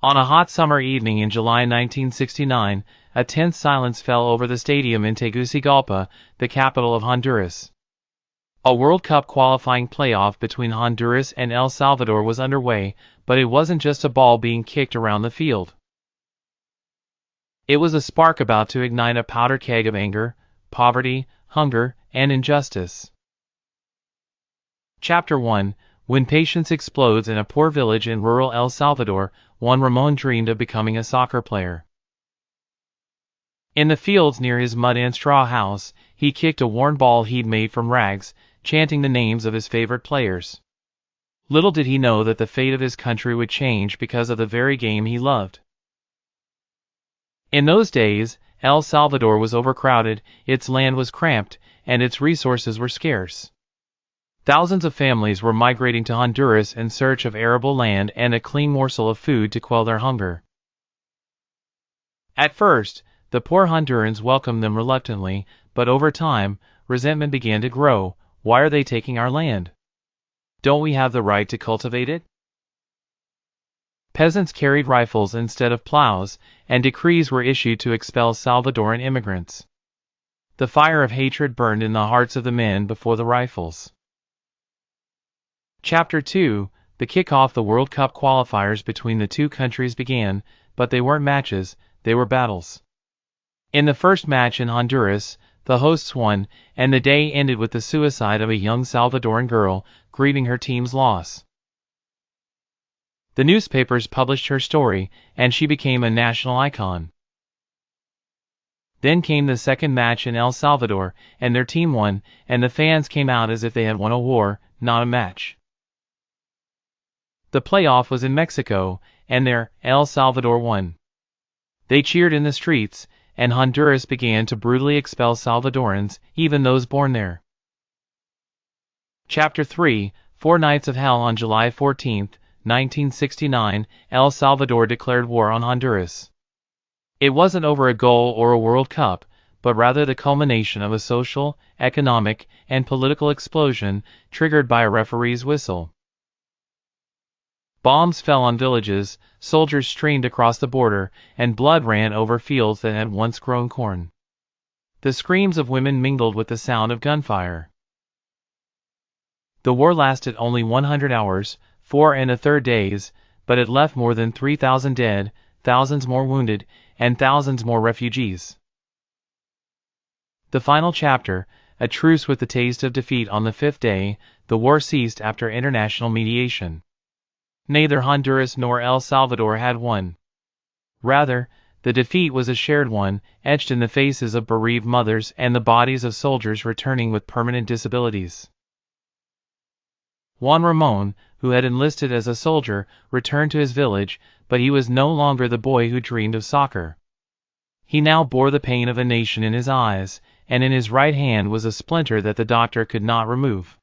On a hot summer evening in July 1969, a tense silence fell over the stadium in Tegucigalpa, the capital of Honduras. A World Cup qualifying playoff between Honduras and El Salvador was underway, but it wasn't just a ball being kicked around the field. It was a spark about to ignite a powder keg of anger, poverty, hunger, and injustice. Chapter 1: When patience explodes in a poor village in rural El Salvador, Juan Ramon dreamed of becoming a soccer player. In the fields near his mud and straw house, he kicked a worn ball he'd made from rags, chanting the names of his favorite players. Little did he know that the fate of his country would change because of the very game he loved. In those days, El Salvador was overcrowded, its land was cramped, and its resources were scarce. Thousands of families were migrating to Honduras in search of arable land and a clean morsel of food to quell their hunger. At first, the poor Hondurans welcomed them reluctantly, but over time, resentment began to grow. Why are they taking our land? Don't we have the right to cultivate it? Peasants carried rifles instead of plows, and decrees were issued to expel Salvadoran immigrants. The fire of hatred burned in the hearts of the men before the rifles. Chapter 2: The kick-off. The World Cup qualifiers between the two countries began, but they weren't matches, they were battles. In the first match in Honduras, the hosts won, and the day ended with the suicide of a young Salvadoran girl, grieving her team's loss. The newspapers published her story, and she became a national icon. Then came the second match in El Salvador, and their team won, and the fans came out as if they had won a war, not a match. The playoff was in Mexico, and there, El Salvador won. They cheered in the streets, and Honduras began to brutally expel Salvadorans, even those born there. Chapter 3: 4 Nights of Hell. On July 14, 1969, El Salvador declared war on Honduras. It wasn't over a goal or a World Cup, but rather the culmination of a social, economic, and political explosion triggered by a referee's whistle. Bombs fell on villages, soldiers streamed across the border, and blood ran over fields that had once grown corn. The screams of women mingled with the sound of gunfire. The war lasted only 100 hours, 4 1/3 days, but it left more than 3,000 dead, thousands more wounded, and thousands more refugees. The final chapter, a truce with the taste of defeat. On the fifth day, the war ceased after international mediation. Neither Honduras nor El Salvador had won. Rather, the defeat was a shared one, etched in the faces of bereaved mothers and the bodies of soldiers returning with permanent disabilities. Juan Ramon, who had enlisted as a soldier, returned to his village, but he was no longer the boy who dreamed of soccer. He now bore the pain of a nation in his eyes, and in his right hand was a splinter that the doctor could not remove.